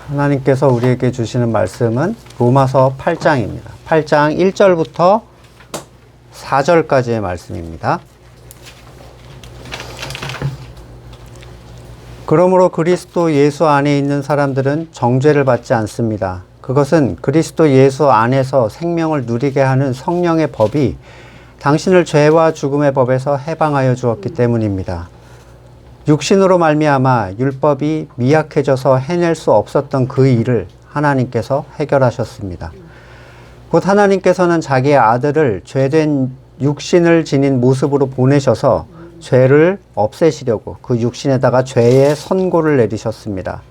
하나님께서 우리에게 주시는 말씀은 로마서 8장입니다. 8장 1절부터 4절까지의 말씀입니다. 그러므로 그리스도 예수 안에 있는 사람들은 정죄를 받지 않습니다. 그것은 그리스도 예수 안에서 생명을 누리게 하는 성령의 법이 당신을 죄와 죽음의 법에서 해방하여 주었기 때문입니다. 육신으로 말미암아 율법이 미약해져서 해낼 수 없었던 그 일을 하나님께서 해결하셨습니다. 곧 하나님께서는 자기의 아들을 죄된 육신을 지닌 모습으로 보내셔서 죄를 없애시려고 그 육신에다가 죄의 선고를 내리셨습니다.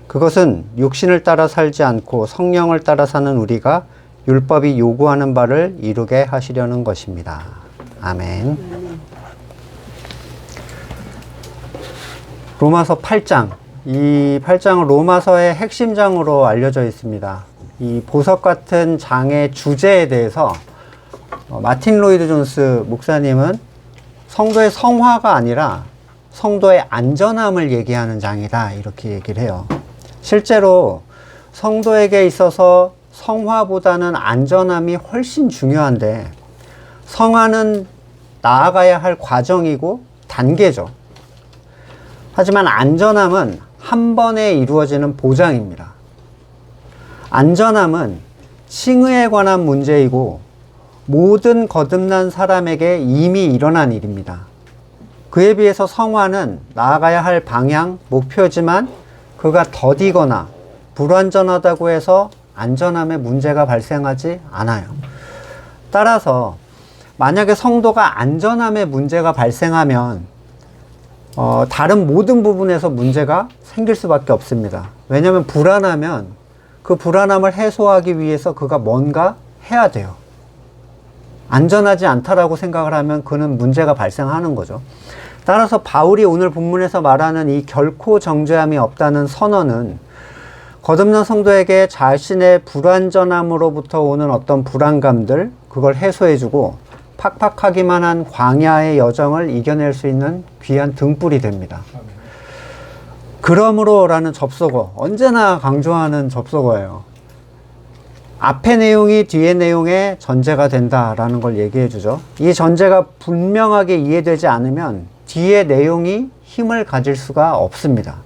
그것은 육신을 따라 살지 않고 성령을 따라 사는 우리가 율법이 요구하는 바를 이루게 하시려는 것입니다. 아멘. 로마서 8장. 이 8장은 로마서의 핵심장으로 알려져 있습니다. 이 보석 같은 장의 주제에 대해서 마틴 로이드 존스 목사님은 성도의 성화가 아니라 성도의 안전함을 얘기하는 장이다, 이렇게 얘기를 해요. 실제로 성도에게 있어서 성화보다는 안전함이 훨씬 중요한데, 성화는 나아가야 할 과정이고 단계죠. 하지만 안전함은 한 번에 이루어지는 보장입니다. 안전함은 칭의에 관한 문제이고 모든 거듭난 사람에게 이미 일어난 일입니다. 그에 비해서 성화는 나아가야 할 방향, 목표지만 그가 더디거나 불완전하다고 해서 안전함에 문제가 발생하지 않아요. 따라서 만약에 성도가 안전함에 문제가 발생하면 다른 모든 부분에서 문제가 생길 수밖에 없습니다. 왜냐하면 불안하면 그 불안함을 해소하기 위해서 그가 뭔가 해야 돼요. 안전하지 않다라고 생각을 하면 그는 문제가 발생하는 거죠. 따라서 바울이 오늘 본문에서 말하는 이 결코 정죄함이 없다는 선언은 거듭난 성도에게 자신의 불완전함으로부터 오는 어떤 불안감들, 그걸 해소해주고 팍팍하기만 한 광야의 여정을 이겨낼 수 있는 귀한 등불이 됩니다. 그러므로라는 접속어, 언제나 강조하는 접속어예요. 앞의 내용이 뒤의 내용의 전제가 된다라는 걸 얘기해 주죠. 이 전제가 분명하게 이해되지 않으면 뒤의 내용이 힘을 가질 수가 없습니다.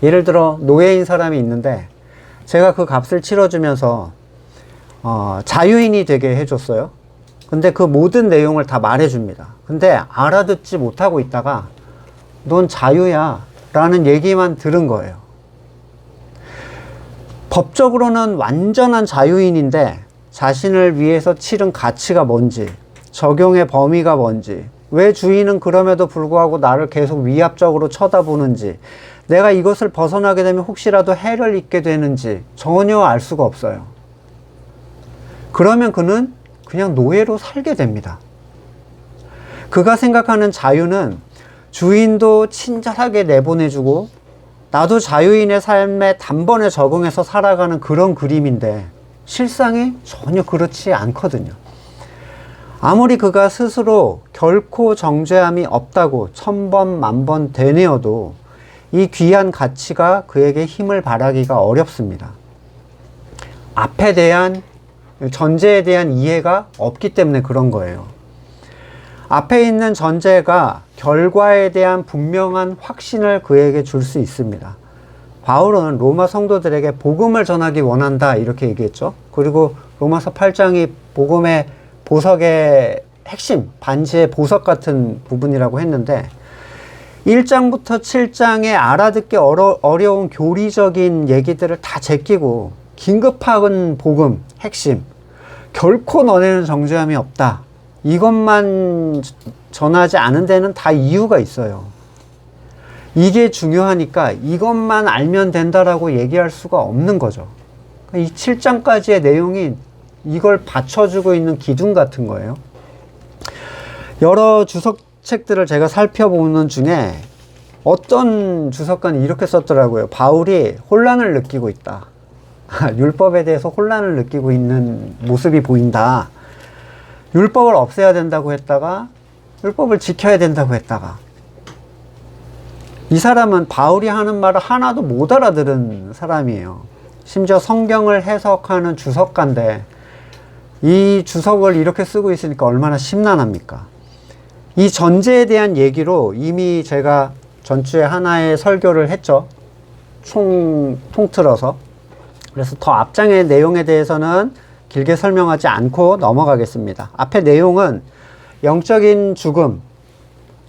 예를 들어 노예인 사람이 있는데 제가 그 값을 치러주면서 자유인이 되게 해줬어요. 근데 그 모든 내용을 다 말해줍니다. 근데 알아듣지 못하고 있다가 넌 자유야 라는 얘기만 들은 거예요. 법적으로는 완전한 자유인인데 자신을 위해서 치른 가치가 뭔지, 적용의 범위가 뭔지, 왜 주인은 그럼에도 불구하고 나를 계속 위압적으로 쳐다보는지, 내가 이것을 벗어나게 되면 혹시라도 해를 입게 되는지 전혀 알 수가 없어요. 그러면 그는 그냥 노예로 살게 됩니다. 그가 생각하는 자유는 주인도 친절하게 내보내주고 나도 자유인의 삶에 단번에 적응해서 살아가는 그런 그림인데 실상이 전혀 그렇지 않거든요. 아무리 그가 스스로 결코 정죄함이 없다고 1000번 만번 되뇌어도 이 귀한 가치가 그에게 힘을 발하기가 어렵습니다. 앞에 대한 전제에 대한 이해가 없기 때문에 그런 거예요. 앞에 있는 전제가 결과에 대한 분명한 확신을 그에게 줄 수 있습니다. 바울은 로마 성도들에게 복음을 전하기 원한다, 이렇게 얘기했죠. 그리고 로마서 8장이 복음의 보석의 핵심, 반지의 보석 같은 부분이라고 했는데 1장부터 7장에 알아듣기 어려운 교리적인 얘기들을 다 제끼고 긴급한 복음, 핵심, 결코 너네는 정죄함이 없다, 이것만 전하지 않은 데는 다 이유가 있어요. 이게 중요하니까 이것만 알면 된다라고 얘기할 수가 없는 거죠. 이 7장까지의 내용이 이걸 받쳐주고 있는 기둥 같은 거예요. 여러 주석책들을 제가 살펴보는 중에 어떤 주석가는 이렇게 썼더라고요. 바울이 혼란을 느끼고 있다. 율법에 대해서 혼란을 느끼고 있는 모습이 보인다. 율법을 없애야 된다고 했다가 율법을 지켜야 된다고 했다가 이 사람은 바울이 하는 말을 하나도 못 알아들은 사람이에요. 심지어 성경을 해석하는 주석가인데 이 주석을 이렇게 쓰고 있으니까 얼마나 심란합니까? 이 전제에 대한 얘기로 이미 제가 전주에 하나의 설교를 했죠. 통틀어서. 그래서 더 앞장의 내용에 대해서는 길게 설명하지 않고 넘어가겠습니다. 앞에 내용은 영적인 죽음,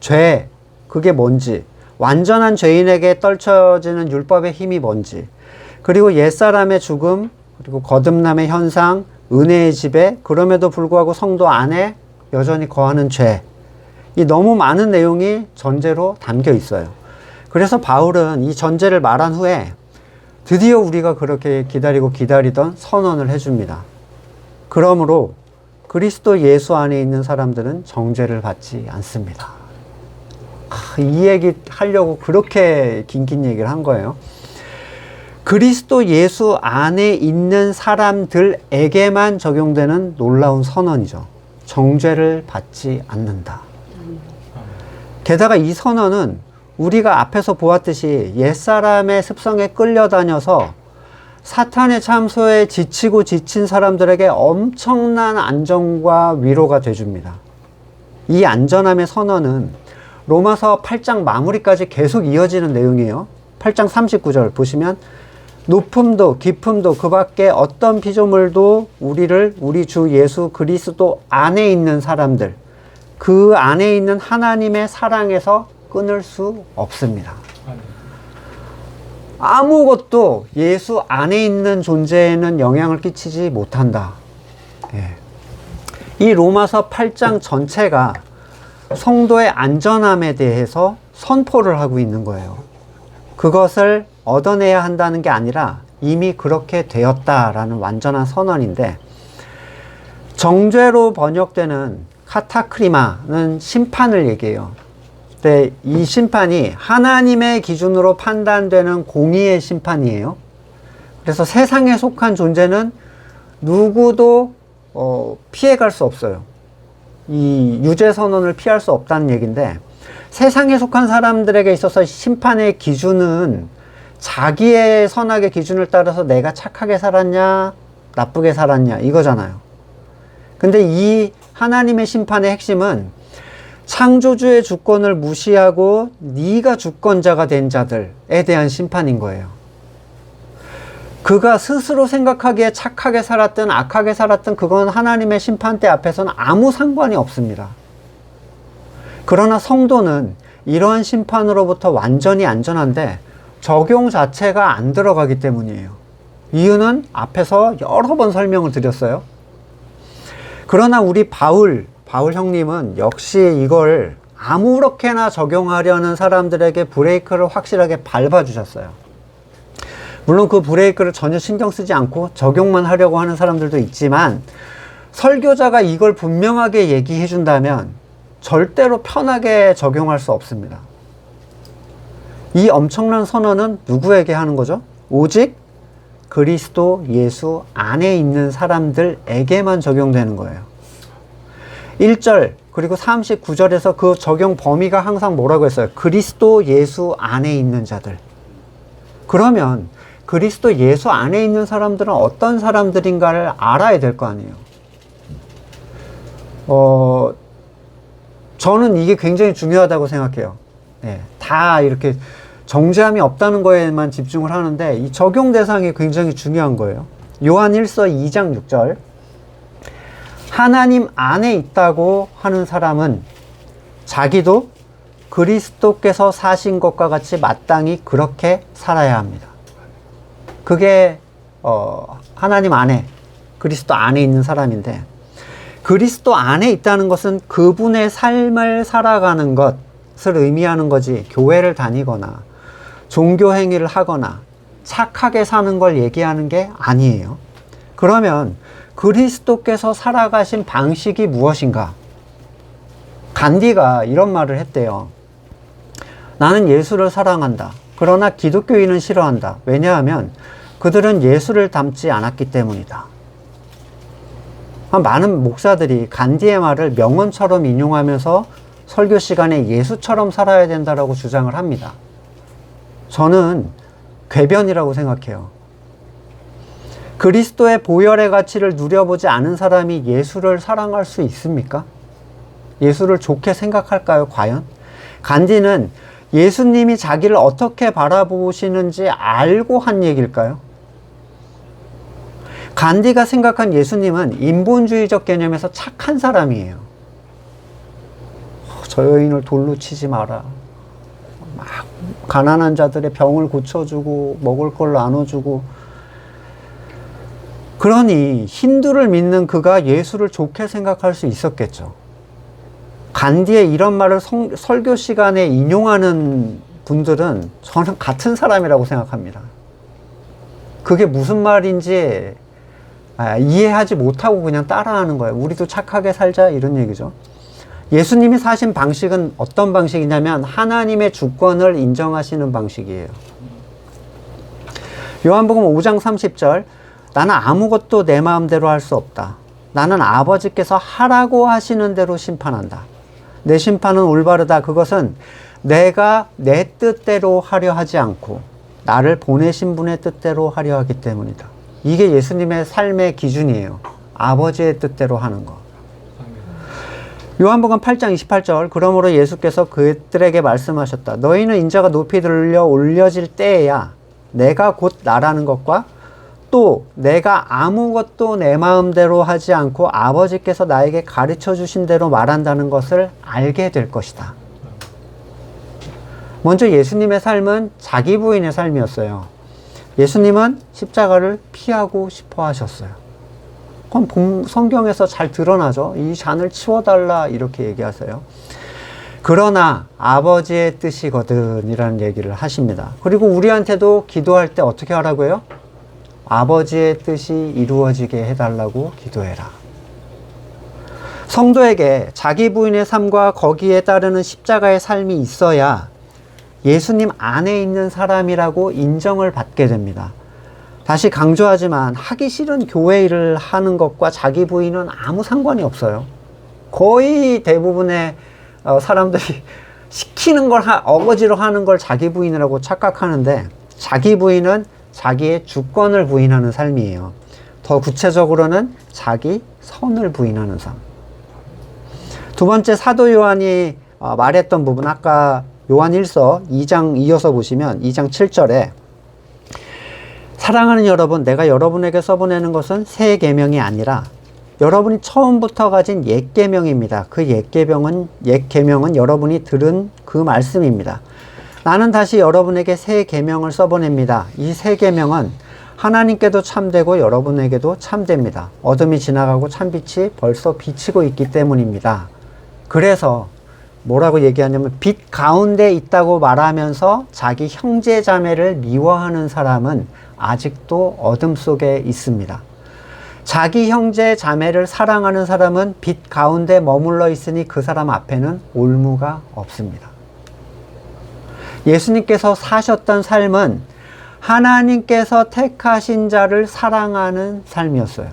죄, 그게 뭔지, 완전한 죄인에게 떨쳐지는 율법의 힘이 뭔지, 그리고 옛사람의 죽음, 그리고 거듭남의 현상, 은혜의 지배, 그럼에도 불구하고 성도 안에 여전히 거하는 죄. 이 너무 많은 내용이 전제로 담겨 있어요. 그래서 바울은 이 전제를 말한 후에 드디어 우리가 그렇게 기다리던 선언을 해줍니다. 그러므로 그리스도 예수 안에 있는 사람들은 정죄를 받지 않습니다. 이 얘기 하려고 그렇게 긴 얘기를 한 거예요. 그리스도 예수 안에 있는 사람들에게만 적용되는 놀라운 선언이죠. 정죄를 받지 않는다. 게다가 이 선언은 우리가 앞에서 보았듯이 옛사람의 습성에 끌려다녀서 사탄의 참소에 지치고 지친 사람들에게 엄청난 안정과 위로가 돼줍니다. 이 안전함의 선언은 로마서 8장 마무리까지 계속 이어지는 내용이에요. 8장 39절 보시면 높음도 깊음도 그 밖에 어떤 피조물도 우리를 우리 주 예수 그리스도 안에 있는 사람들, 그 안에 있는 하나님의 사랑에서 끊을 수 없습니다. 아무것도 예수 안에 있는 존재에는 영향을 끼치지 못한다. 예. 이 로마서 8장 전체가 성도의 안전함에 대해서 선포를 하고 있는 거예요. 그것을 얻어내야 한다는 게 아니라 이미 그렇게 되었다라는 완전한 선언인데, 정죄로 번역되는 카타크리마는 심판을 얘기해요. 근데 이 심판이 하나님의 기준으로 판단되는 공의의 심판이에요. 그래서 세상에 속한 존재는 누구도 피해갈 수 없어요. 이 유죄 선언을 피할 수 없다는 얘기인데, 세상에 속한 사람들에게 있어서 심판의 기준은 자기의 선악의 기준을 따라서 내가 착하게 살았냐 나쁘게 살았냐 이거잖아요. 근데 이 하나님의 심판의 핵심은 창조주의 주권을 무시하고 네가 주권자가 된 자들에 대한 심판인 거예요. 그가 스스로 생각하기에 착하게 살았든 악하게 살았든 그건 하나님의 심판대 앞에서는 아무 상관이 없습니다. 그러나 성도는 이러한 심판으로부터 완전히 안전한데 적용 자체가 안 들어가기 때문이에요. 이유는 앞에서 여러 번 설명을 드렸어요. 그러나 우리 바울 형님은 역시 이걸 아무렇게나 적용하려는 사람들에게 브레이크를 확실하게 밟아주셨어요. 물론 그 브레이크를 전혀 신경 쓰지 않고 적용만 하려고 하는 사람들도 있지만, 설교자가 이걸 분명하게 얘기해 준다면 절대로 편하게 적용할 수 없습니다. 이 엄청난 선언은 누구에게 하는 거죠? 오직 그리스도 예수 안에 있는 사람들에게만 적용되는 거예요. 1절 그리고 39절에서 그 적용 범위가 항상 뭐라고 했어요? 그리스도 예수 안에 있는 자들. 그러면 그리스도 예수 안에 있는 사람들은 어떤 사람들인가를 알아야 될 거 아니에요. 저는 이게 굉장히 중요하다고 생각해요. 네, 다 이렇게 정죄함이 없다는 거에만 집중을 하는데 이 적용 대상이 굉장히 중요한 거예요. 요한 1서 2장 6절 하나님 안에 있다고 하는 사람은 자기도 그리스도께서 사신 것과 같이 마땅히 그렇게 살아야 합니다. 그게 하나님 안에, 그리스도 안에 있는 사람인데, 그리스도 안에 있다는 것은 그분의 삶을 살아가는 것을 의미하는 거지, 교회를 다니거나 종교 행위를 하거나 착하게 사는 걸 얘기하는 게 아니에요. 그러면 그리스도께서 살아가신 방식이 무엇인가? 간디가 이런 말을 했대요. 나는 예수를 사랑한다. 그러나 기독교인은 싫어한다. 왜냐하면 그들은 예수를 닮지 않았기 때문이다. 많은 목사들이 간디의 말을 명언처럼 인용하면서 설교 시간에 예수처럼 살아야 된다라고 주장을 합니다. 저는 궤변이라고 생각해요. 그리스도의 보혈의 가치를 누려보지 않은 사람이 예수를 사랑할 수 있습니까? 예수를 좋게 생각할까요, 과연? 간디는 예수님이 자기를 어떻게 바라보시는지 알고 한 얘기일까요? 간디가 생각한 예수님은 인본주의적 개념에서 착한 사람이에요. 저 여인을 돌로 치지 마라. 막 가난한 자들의 병을 고쳐주고 먹을 걸 나눠주고. 그러니 힌두를 믿는 그가 예수를 좋게 생각할 수 있었겠죠. 간디의 이런 말을 설교 시간에 인용하는 분들은 저는 같은 사람이라고 생각합니다. 그게 무슨 말인지 이해하지 못하고 그냥 따라하는 거예요. 우리도 착하게 살자 이런 얘기죠. 예수님이 사신 방식은 어떤 방식이냐면 하나님의 주권을 인정하시는 방식이에요. 요한복음 5장 30절, 나는 아무것도 내 마음대로 할 수 없다. 나는 아버지께서 하라고 하시는 대로 심판한다. 내 심판은 올바르다. 그것은 내가 내 뜻대로 하려 하지 않고 나를 보내신 분의 뜻대로 하려 하기 때문이다. 이게 예수님의 삶의 기준이에요. 아버지의 뜻대로 하는 거. 요한복음 8장 28절, 그러므로 예수께서 그들에게 말씀하셨다. 너희는 인자가 높이 들려 올려질 때에야 내가 곧 나라는 것과 또 내가 아무것도 내 마음대로 하지 않고 아버지께서 나에게 가르쳐 주신 대로 말한다는 것을 알게 될 것이다. 먼저 예수님의 삶은 자기 부인의 삶이었어요. 예수님은 십자가를 피하고 싶어 하셨어요. 그건 성경에서 잘 드러나죠. 이 잔을 치워달라 이렇게 얘기하세요. 그러나 아버지의 뜻이거든 이라는 얘기를 하십니다. 그리고 우리한테도 기도할 때 어떻게 하라고 해요? 아버지의 뜻이 이루어지게 해달라고 기도해라. 성도에게 자기 부인의 삶과 거기에 따르는 십자가의 삶이 있어야 예수님 안에 있는 사람이라고 인정을 받게 됩니다. 다시 강조하지만 하기 싫은 교회 일을 하는 것과 자기 부인은 아무 상관이 없어요. 거의 대부분의 사람들이 시키는 걸 어거지로 하는 걸 자기 부인이라고 착각하는데 자기 부인은 자기의 주권을 부인하는 삶이에요. 더 구체적으로는 자기 선을 부인하는 삶. 두 번째 사도 요한이 말했던 부분, 아까 요한 1서 2장 이어서 보시면 2장 7절에 사랑하는 여러분, 내가 여러분에게 써보내는 것은 새 계명이 아니라 여러분이 처음부터 가진 옛 계명입니다. 그 옛 계명은 여러분이 들은 그 말씀입니다. 나는 다시 여러분에게 새 계명을 써보냅니다. 이 새 계명은 하나님께도 참되고 여러분에게도 참됩니다. 어둠이 지나가고 참빛이 벌써 비치고 있기 때문입니다. 그래서 뭐라고 얘기하냐면 빛 가운데 있다고 말하면서 자기 형제 자매를 미워하는 사람은 아직도 어둠 속에 있습니다. 자기 형제 자매를 사랑하는 사람은 빛 가운데 머물러 있으니 그 사람 앞에는 올무가 없습니다. 예수님께서 사셨던 삶은 하나님께서 택하신 자를 사랑하는 삶이었어요.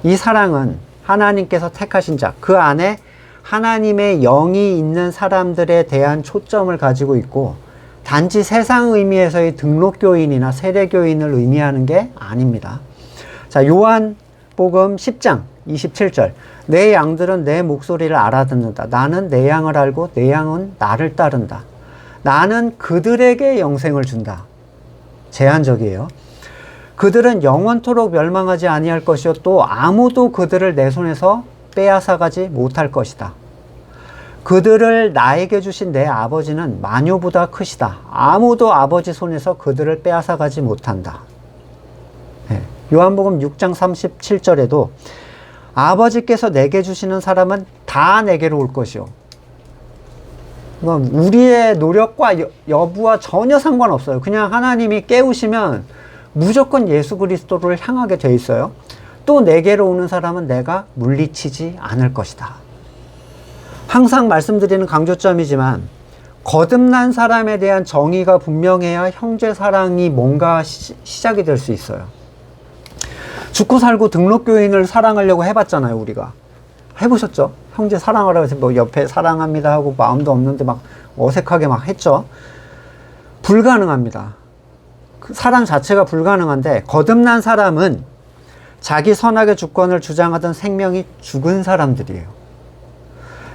이 사랑은 하나님께서 택하신 자, 그 안에 하나님의 영이 있는 사람들에 대한 초점을 가지고 있고 단지 세상 의미에서의 등록교인이나 세례교인을 의미하는 게 아닙니다. 자, 요한복음 10장 27절, 내 양들은 내 목소리를 알아듣는다. 나는 내 양을 알고 내 양은 나를 따른다. 나는 그들에게 영생을 준다. 제한적이에요. 그들은 영원토록 멸망하지 아니할 것이요 또 아무도 그들을 내 손에서 빼앗아가지 못할 것이다. 그들을 나에게 주신 내 아버지는 마녀보다 크시다. 아무도 아버지 손에서 그들을 빼앗아가지 못한다. 네. 요한복음 6장 37절에도 아버지께서 내게 주시는 사람은 다 내게로 올 것이요. 우리의 노력과 여부와 전혀 상관없어요. 그냥 하나님이 깨우시면 무조건 예수 그리스도를 향하게 돼 있어요. 또 내게로 오는 사람은 내가 물리치지 않을 것이다. 항상 말씀드리는 강조점이지만 거듭난 사람에 대한 정의가 분명해야 형제 사랑이 뭔가 시작이 될 수 있어요. 죽고 살고 등록교인을 사랑하려고 해봤잖아요. 우리가 해보셨죠? 형제 사랑하라고 해서 뭐 옆에 사랑합니다 하고 마음도 없는데 막 어색하게 막 했죠. 불가능합니다. 그 사랑 자체가 불가능한데, 거듭난 사람은 자기 선악의 주권을 주장하던 생명이 죽은 사람들이에요.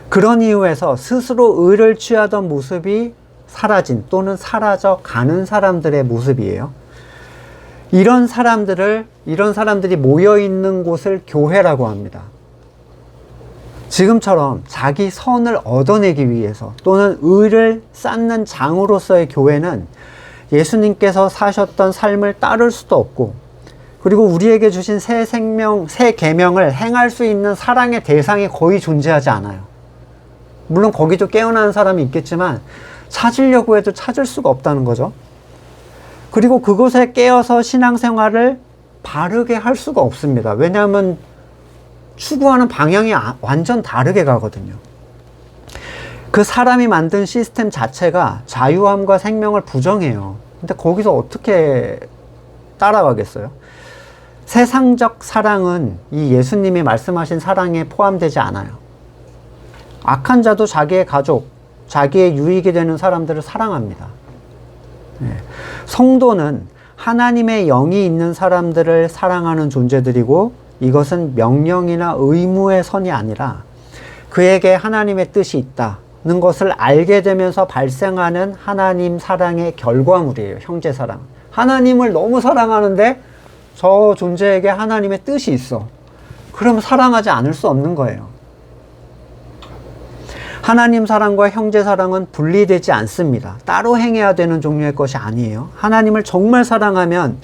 그런 이유에서 스스로 의를 취하던 모습이 사라진 또는 사라져 가는 사람들의 모습이에요. 이런 사람들이 모여 있는 곳을 교회라고 합니다. 지금처럼 자기 선을 얻어내기 위해서 또는 의를 쌓는 장으로서의 교회는 예수님께서 사셨던 삶을 따를 수도 없고, 그리고 우리에게 주신 새 계명을 행할 수 있는 사랑의 대상이 거의 존재하지 않아요. 물론 거기도 깨어나는 사람이 있겠지만 찾으려고 해도 찾을 수가 없다는 거죠. 그리고 그곳에 깨어서 신앙생활을 바르게 할 수가 없습니다. 왜냐하면 추구하는 방향이 완전 다르게 가거든요. 그 사람이 만든 시스템 자체가 자유함과 생명을 부정해요. 근데 거기서 어떻게 따라가겠어요? 세상적 사랑은 이 예수님이 말씀하신 사랑에 포함되지 않아요. 악한 자도 자기의 가족, 자기의 유익이 되는 사람들을 사랑합니다. 성도는 하나님의 영이 있는 사람들을 사랑하는 존재들이고, 이것은 명령이나 의무의 선이 아니라 그에게 하나님의 뜻이 있다는 것을 알게 되면서 발생하는 하나님 사랑의 결과물이에요. 형제 사랑. 하나님을 너무 사랑하는데 저 존재에게 하나님의 뜻이 있어. 그럼 사랑하지 않을 수 없는 거예요. 하나님 사랑과 형제 사랑은 분리되지 않습니다. 따로 행해야 되는 종류의 것이 아니에요. 하나님을 정말 사랑하면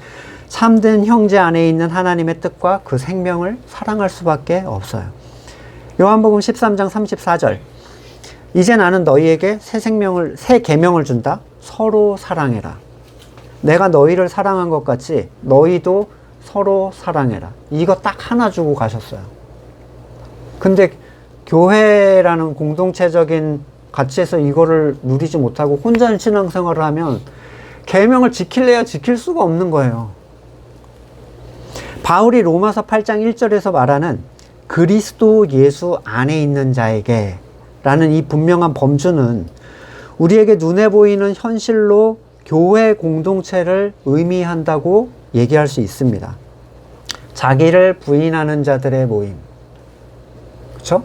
참된 형제 안에 있는 하나님의 뜻과 그 생명을 사랑할 수밖에 없어요. 요한복음 13장 34절. 이제 나는 너희에게 새 계명을 준다. 서로 사랑해라. 내가 너희를 사랑한 것 같이 너희도 서로 사랑해라. 이거 딱 하나 주고 가셨어요. 근데 교회라는 공동체적인 가치에서 이거를 누리지 못하고 혼자 신앙생활을 하면 계명을 지킬래야 지킬 수가 없는 거예요. 바울이 로마서 8장 1절에서 말하는 그리스도 예수 안에 있는 자에게 라는 이 분명한 범주는 우리에게 눈에 보이는 현실로 교회 공동체를 의미한다고 얘기할 수 있습니다. 자기를 부인하는 자들의 모임. 그렇죠?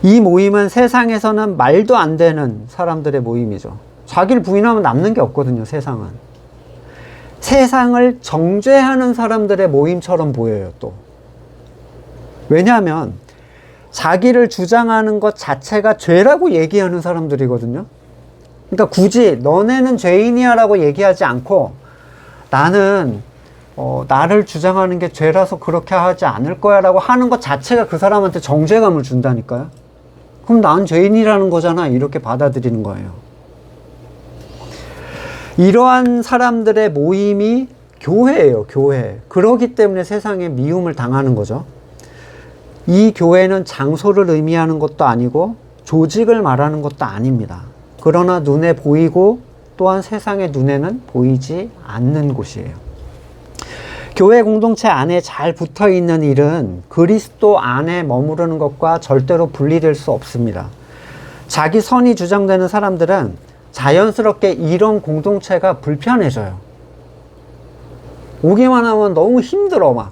이 모임은 세상에서는 말도 안 되는 사람들의 모임이죠. 자기를 부인하면 남는 게 없거든요, 세상은. 세상을 정죄하는 사람들의 모임처럼 보여요, 또. 왜냐하면 자기를 주장하는 것 자체가 죄라고 얘기하는 사람들이거든요. 그러니까 굳이 너네는 죄인이야 라고 얘기하지 않고 나는 나를 주장하는 게 죄라서 그렇게 하지 않을 거야 라고 하는 것 자체가 그 사람한테 정죄감을 준다니까요. 그럼 난 죄인이라는 거잖아, 이렇게 받아들이는 거예요. 이러한 사람들의 모임이 교회예요, 교회. 그러기 때문에 세상에 미움을 당하는 거죠. 이 교회는 장소를 의미하는 것도 아니고 조직을 말하는 것도 아닙니다. 그러나 눈에 보이고 또한 세상의 눈에는 보이지 않는 곳이에요. 교회 공동체 안에 잘 붙어 있는 일은 그리스도 안에 머무르는 것과 절대로 분리될 수 없습니다. 자기 선이 주장되는 사람들은 자연스럽게 이런 공동체가 불편해져요. 오기만 하면 너무 힘들어, 막.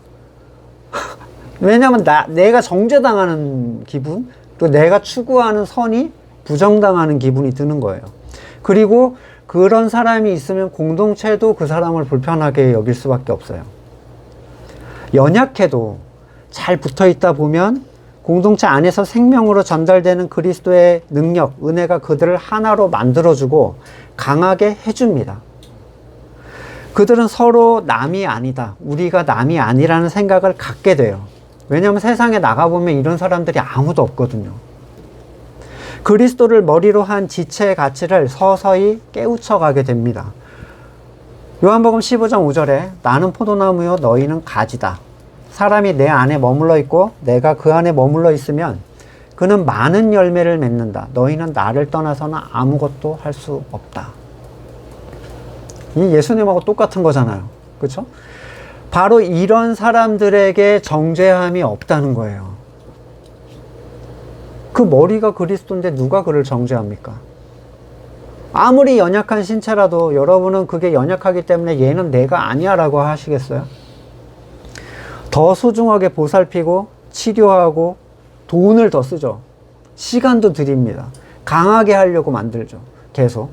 왜냐면 내가 정죄당하는 기분, 또 내가 추구하는 선이 부정당하는 기분이 드는 거예요. 그리고 그런 사람이 있으면 공동체도 그 사람을 불편하게 여길 수밖에 없어요. 연약해도 잘 붙어 있다 보면 공동체 안에서 생명으로 전달되는 그리스도의 능력, 은혜가 그들을 하나로 만들어주고 강하게 해줍니다. 그들은 서로 남이 아니다, 우리가 남이 아니라는 생각을 갖게 돼요. 왜냐하면 세상에 나가보면 이런 사람들이 아무도 없거든요. 그리스도를 머리로 한 지체의 가치를 서서히 깨우쳐 가게 됩니다. 요한복음 15장 5절에 나는 포도나무요 너희는 가지다. 사람이 내 안에 머물러 있고 내가 그 안에 머물러 있으면 그는 많은 열매를 맺는다. 너희는 나를 떠나서는 아무것도 할 수 없다. 이 예수님하고 똑같은 거잖아요. 그렇죠? 바로 이런 사람들에게 정죄함이 없다는 거예요. 그 머리가 그리스도인데 누가 그를 정죄합니까? 아무리 연약한 신체라도 여러분은 그게 연약하기 때문에 얘는 내가 아니야 라고 하시겠어요? 더 소중하게 보살피고 치료하고 돈을 더 쓰죠. 시간도 드립니다. 강하게 하려고 만들죠. 계속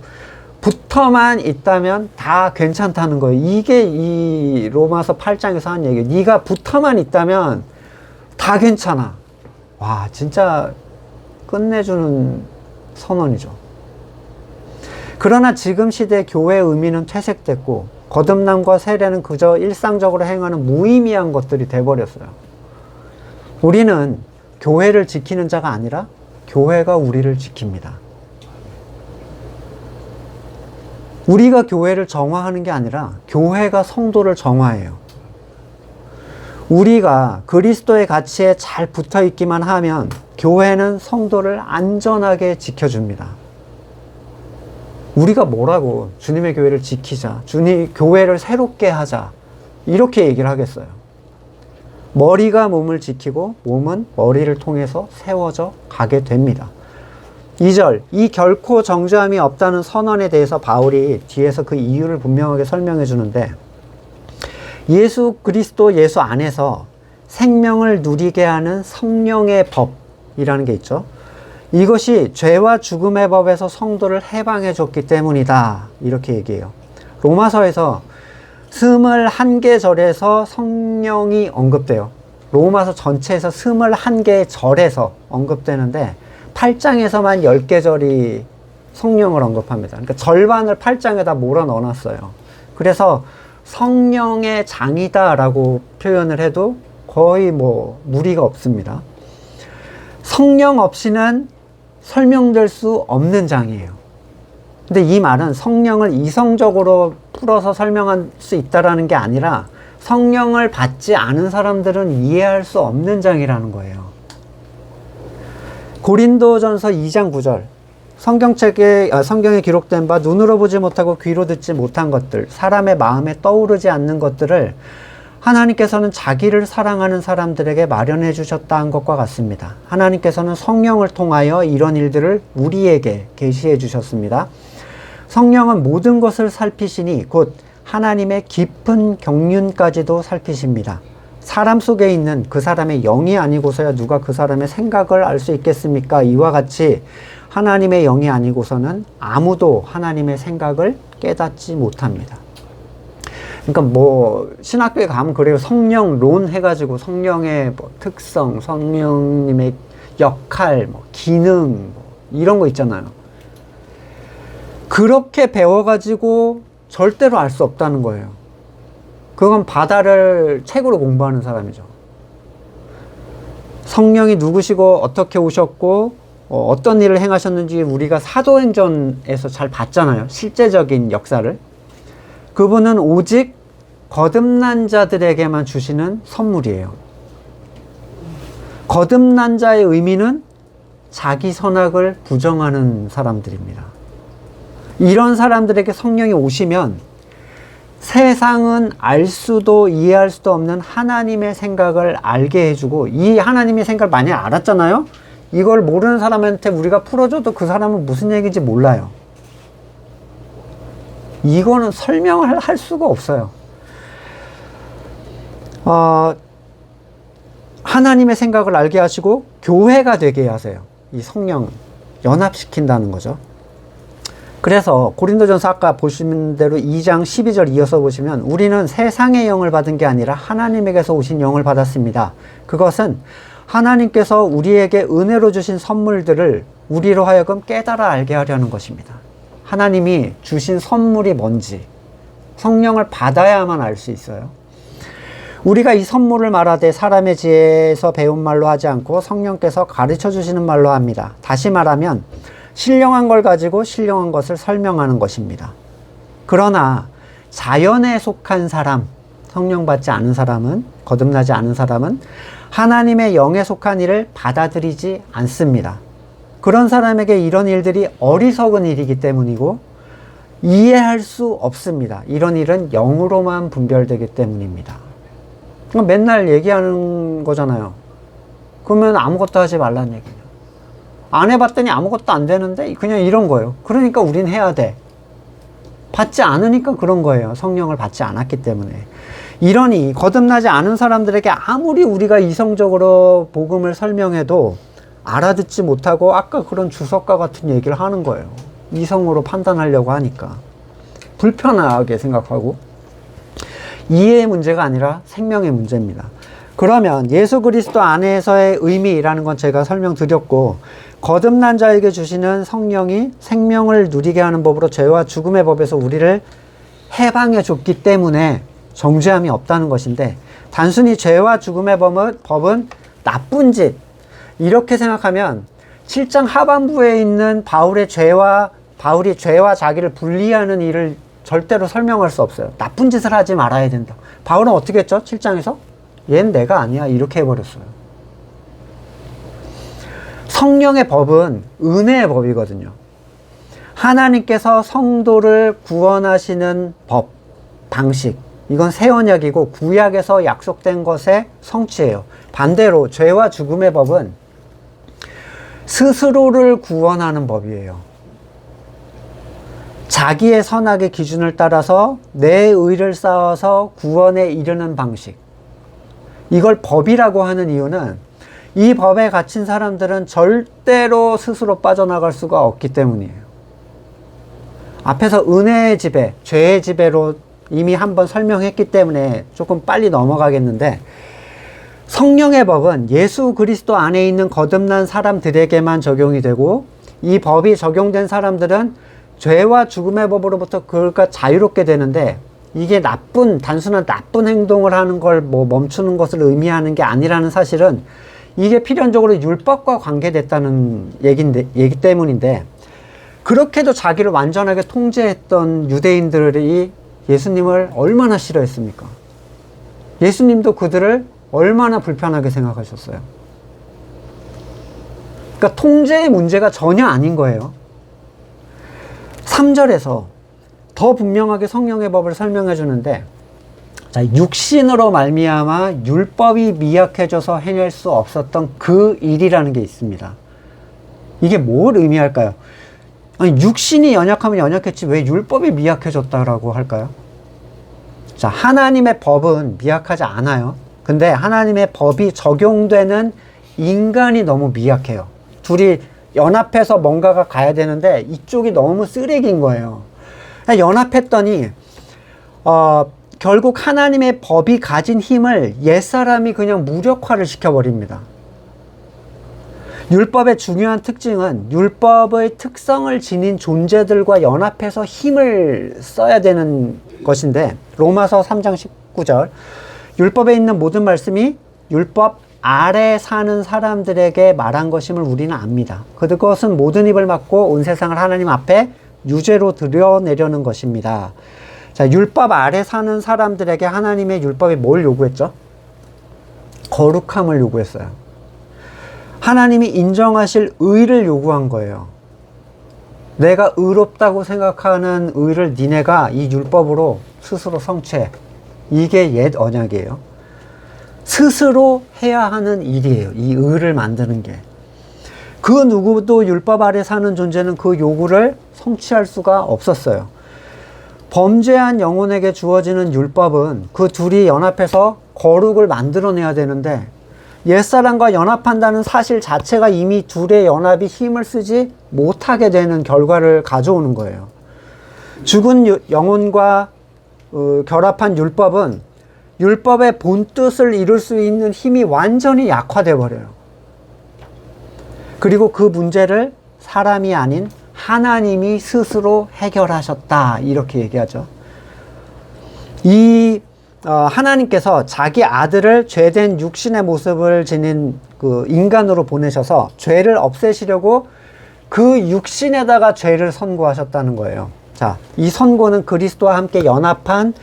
붙어만 있다면 다 괜찮다는 거예요. 이게 이 로마서 8장에서 한 얘기예요. 네가 붙어만 있다면 다 괜찮아. 와, 진짜 끝내주는 선언이죠. 그러나 지금 시대 교회의 의미는 퇴색됐고 거듭남과 세례는 그저 일상적으로 행하는 무의미한 것들이 돼버렸어요. 우리는 교회를 지키는 자가 아니라 교회가 우리를 지킵니다. 우리가 교회를 정화하는 게 아니라 교회가 성도를 정화해요. 우리가 그리스도의 가치에 잘 붙어 있기만 하면 교회는 성도를 안전하게 지켜줍니다. 우리가 뭐라고 주님의 교회를 지키자, 주님 교회를 새롭게 하자 이렇게 얘기를 하겠어요. 머리가 몸을 지키고 몸은 머리를 통해서 세워져 가게 됩니다. 2절, 이 결코 정죄함이 없다는 선언에 대해서 바울이 뒤에서 그 이유를 분명하게 설명해 주는데, 예수 그리스도 예수 안에서 생명을 누리게 하는 성령의 법이라는 게 있죠. 이것이 죄와 죽음의 법에서 성도를 해방해 줬기 때문이다 이렇게 얘기해요. 로마서에서 21개 절에서 성령이 언급돼요. 로마서 전체에서 21개의 절에서 언급되는데 8장에서만 10개 절이 성령을 언급합니다. 그러니까 절반을 8장에다 몰아 넣어놨어요. 그래서 성령의 장이다 라고 표현을 해도 거의 뭐 무리가 없습니다. 성령 없이는 설명될 수 없는 장이에요. 근데 이 말은 성령을 이성적으로 풀어서 설명할 수 있다라는 게 아니라 성령을 받지 않은 사람들은 이해할 수 없는 장이라는 거예요. 고린도전서 2장 9절, 성경에 기록된 바 눈으로 보지 못하고 귀로 듣지 못한 것들, 사람의 마음에 떠오르지 않는 것들을 하나님께서는 자기를 사랑하는 사람들에게 마련해 주셨다는 것과 같습니다. 하나님께서는 성령을 통하여 이런 일들을 우리에게 계시해 주셨습니다. 성령은 모든 것을 살피시니 곧 하나님의 깊은 경륜까지도 살피십니다. 사람 속에 있는 그 사람의 영이 아니고서야 누가 그 사람의 생각을 알 수 있겠습니까? 이와 같이 하나님의 영이 아니고서는 아무도 하나님의 생각을 깨닫지 못합니다. 그러니까 뭐 신학교에 가면 그래요. 성령론 해가지고 성령의 뭐 특성, 성령님의 역할, 뭐 기능 뭐 이런 거 있잖아요. 그렇게 배워가지고 절대로 알 수 없다는 거예요. 그건 바다를 책으로 공부하는 사람이죠. 성령이 누구시고 어떻게 오셨고 어떤 일을 행하셨는지 우리가 사도행전에서 잘 봤잖아요. 실제적인 역사를. 그분은 오직 거듭난 자들에게만 주시는 선물이에요. 거듭난 자의 의미는 자기 선악을 부정하는 사람들입니다. 이런 사람들에게 성령이 오시면 세상은 알 수도 이해할 수도 없는 하나님의 생각을 알게 해주고, 이 하나님의 생각을 만약에 알았잖아요? 이걸 모르는 사람한테 우리가 풀어줘도 그 사람은 무슨 얘기인지 몰라요. 이거는 설명을 할 수가 없어요. 하나님의 생각을 알게 하시고 교회가 되게 하세요. 이 성령 연합시킨다는 거죠. 그래서 고린도전서 아까 보시는 대로 2장 12절 이어서 보시면 우리는 세상의 영을 받은 게 아니라 하나님에게서 오신 영을 받았습니다. 그것은 하나님께서 우리에게 은혜로 주신 선물들을 우리로 하여금 깨달아 알게 하려는 것입니다. 하나님이 주신 선물이 뭔지 성령을 받아야만 알 수 있어요. 우리가 이 선물을 말하되 사람의 지혜에서 배운 말로 하지 않고 성령께서 가르쳐 주시는 말로 합니다. 다시 말하면 신령한 걸 가지고 신령한 것을 설명하는 것입니다. 그러나 자연에 속한 사람, 성령 받지 않은 사람은, 거듭나지 않은 사람은 하나님의 영에 속한 일을 받아들이지 않습니다. 그런 사람에게 이런 일들이 어리석은 일이기 때문이고 이해할 수 없습니다. 이런 일은 영으로만 분별되기 때문입니다. 맨날 얘기하는 거잖아요. 그러면 아무것도 하지 말라는 얘기예요. 안 해봤더니 아무것도 안 되는데 그냥 이런 거예요. 그러니까 우린 해야 돼. 받지 않으니까 그런 거예요. 성령을 받지 않았기 때문에. 이러니 거듭나지 않은 사람들에게 아무리 우리가 이성적으로 복음을 설명해도 알아듣지 못하고 아까 그런 주석과 같은 얘기를 하는 거예요. 이성으로 판단하려고 하니까. 불편하게 생각하고. 이해의 문제가 아니라 생명의 문제입니다. 그러면 예수 그리스도 안에서의 의미라는 건 제가 설명드렸고, 거듭난 자에게 주시는 성령이 생명을 누리게 하는 법으로 죄와 죽음의 법에서 우리를 해방해 줬기 때문에 정죄함이 없다는 것인데, 단순히 죄와 죽음의 법은 나쁜 짓, 이렇게 생각하면 7장 하반부에 있는 바울이 죄와 자기를 분리하는 일을 절대로 설명할 수 없어요. 나쁜 짓을 하지 말아야 된다. 바울은 어떻게 했죠? 7장에서? 얘는 내가 아니야. 이렇게 해버렸어요. 성령의 법은 은혜의 법이거든요. 하나님께서 성도를 구원하시는 법, 방식. 이건 새 언약이고 구약에서 약속된 것의 성취예요. 반대로 죄와 죽음의 법은 스스로를 구원하는 법이에요. 자기의 선악의 기준을 따라서 내 의를 쌓아서 구원에 이르는 방식. 이걸 법이라고 하는 이유는 이 법에 갇힌 사람들은 절대로 스스로 빠져나갈 수가 없기 때문이에요. 앞에서 은혜의 지배, 죄의 지배로 이미 한번 설명했기 때문에 조금 빨리 넘어가겠는데, 성령의 법은 예수 그리스도 안에 있는 거듭난 사람들에게만 적용이 되고, 이 법이 적용된 사람들은 죄와 죽음의 법으로부터 그가 자유롭게 되는데, 이게 단순한 나쁜 행동을 하는 걸 멈추는 것을 의미하는 게 아니라는 사실은, 이게 필연적으로 율법과 관계됐다는 얘기 때문인데, 그렇게도 자기를 완전하게 통제했던 유대인들이 예수님을 얼마나 싫어했습니까? 예수님도 그들을 얼마나 불편하게 생각하셨어요? 그러니까 통제의 문제가 전혀 아닌 거예요. 3절에서 더 분명하게 성령의 법을 설명해 주는데, 자, 육신으로 말미암아 율법이 미약해져서 해낼 수 없었던 그 일이라는 게 있습니다. 이게 뭘 의미할까요? 아니, 육신이 연약하면 연약했지 왜 율법이 미약해졌다라고 할까요? 자, 하나님의 법은 미약하지 않아요. 근데 하나님의 법이 적용되는 인간이 너무 미약해요. 둘이 연합해서 뭔가가 가야 되는데 이쪽이 너무 쓰레기인 거예요. 연합했더니 결국 하나님의 법이 가진 힘을 옛사람이 그냥 무력화를 시켜버립니다. 율법의 중요한 특징은 율법의 특성을 지닌 존재들과 연합해서 힘을 써야 되는 것인데, 로마서 3장 19절, 율법에 있는 모든 말씀이 율법 아래 사는 사람들에게 말한 것임을 우리는 압니다. 그것은 모든 입을 막고 온 세상을 하나님 앞에 유죄로 드러내려는 것입니다. 자, 율법 아래 사는 사람들에게 하나님의 율법이 뭘 요구했죠? 거룩함을 요구했어요. 하나님이 인정하실 의를 요구한 거예요. 내가 의롭다고 생각하는 의를 니네가 이 율법으로 스스로 성취해. 이게 옛 언약이에요. 스스로 해야 하는 일이에요. 이 의를 만드는 게. 그 누구도 율법 아래 사는 존재는 그 요구를 성취할 수가 없었어요. 범죄한 영혼에게 주어지는 율법은 그 둘이 연합해서 거룩을 만들어내야 되는데, 옛사람과 연합한다는 사실 자체가 이미 둘의 연합이 힘을 쓰지 못하게 되는 결과를 가져오는 거예요. 죽은 영혼과 결합한 율법은 율법의 본뜻을 이룰 수 있는 힘이 완전히 약화돼 버려요. 그리고 그 문제를 사람이 아닌 하나님이 스스로 해결하셨다, 이렇게 얘기하죠. 하나님께서 자기 아들을 죄된 육신의 모습을 지닌 그 인간으로 보내셔서 죄를 없애시려고 그 육신에다가 죄를 선고하셨다는 거예요. 자, 이 선고는 그리스도와 함께 연합한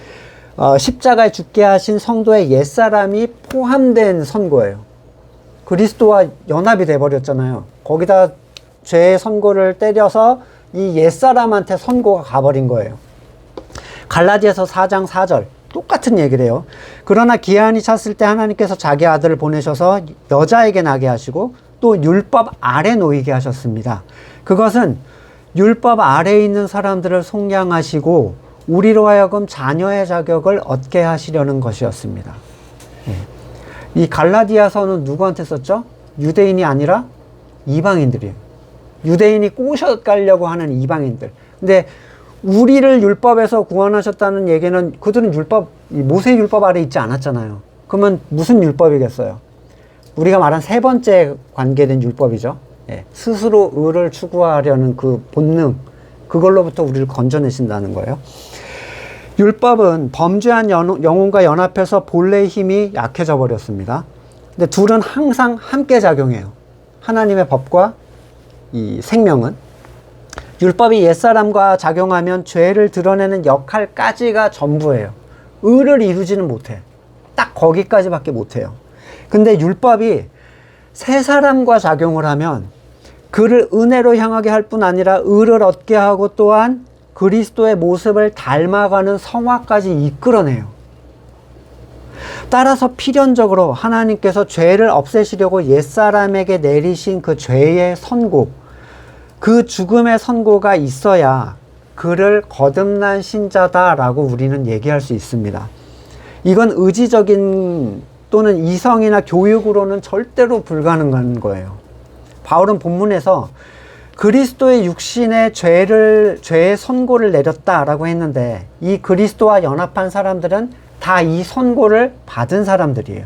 십자가에 죽게 하신 성도의 옛사람이 포함된 선고예요. 그리스도와 연합이 돼버렸잖아요. 거기다 죄의 선고를 때려서 이 옛사람한테 선고가 가버린 거예요. 갈라디아서 4장 4절 똑같은 얘기를 해요. 그러나 기한이 찼을 때 하나님께서 자기 아들을 보내셔서 여자에게 나게 하시고 또 율법 아래 놓이게 하셨습니다. 그것은 율법 아래에 있는 사람들을 속량하시고 우리로 하여금 자녀의 자격을 얻게 하시려는 것이었습니다. 이 갈라디아서는 누구한테 썼죠? 유대인이 아니라 이방인들이에요. 유대인이 꼬셔가려고 하는 이방인들. 근데 우리를 율법에서 구원하셨다는 얘기는 그들은 모세 율법 아래 있지 않았잖아요. 그러면 무슨 율법이겠어요? 우리가 말한 세 번째 관계된 율법이죠. 스스로 의를 추구하려는 그 본능, 그걸로부터 우리를 건져내신다는 거예요. 율법은 범죄한 영혼과 연합해서 본래의 힘이 약해져 버렸습니다. 근데 둘은 항상 함께 작용해요. 하나님의 법과 이 생명은. 율법이 옛사람과 작용하면 죄를 드러내는 역할까지가 전부예요. 의를 이루지는 못해. 딱 거기까지밖에 못해요. 근데 율법이 새 사람과 작용을 하면 그를 은혜로 향하게 할 뿐 아니라 의를 얻게 하고 또한 그리스도의 모습을 닮아가는 성화까지 이끌어내요. 따라서 필연적으로 하나님께서 죄를 없애시려고 옛사람에게 내리신 그 죄의 선고, 그 죽음의 선고가 있어야 그를 거듭난 신자다라고 우리는 얘기할 수 있습니다. 이건 의지적인 또는 이성이나 교육으로는 절대로 불가능한 거예요. 바울은 본문에서 그리스도의 육신의 죄의 선고를 내렸다라고 했는데 이 그리스도와 연합한 사람들은 다 이 선고를 받은 사람들이에요.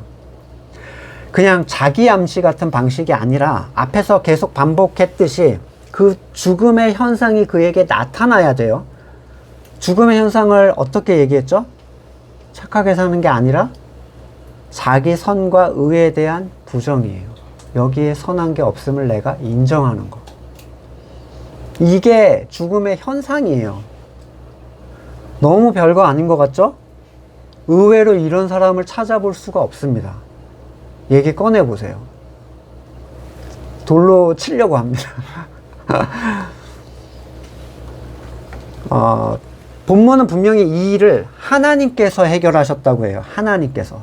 그냥 자기 암시 같은 방식이 아니라 앞에서 계속 반복했듯이 그 죽음의 현상이 그에게 나타나야 돼요. 죽음의 현상을 어떻게 얘기했죠? 착하게 사는 게 아니라 자기 선과 의에 대한 부정이에요. 여기에 선한 게 없음을 내가 인정하는 거. 이게 죽음의 현상이에요. 너무 별거 아닌 것 같죠? 의외로 이런 사람을 찾아볼 수가 없습니다. 얘기 꺼내보세요. 돌로 치려고 합니다. 본문은 분명히 이 일을 하나님께서 해결하셨다고 해요. 하나님께서.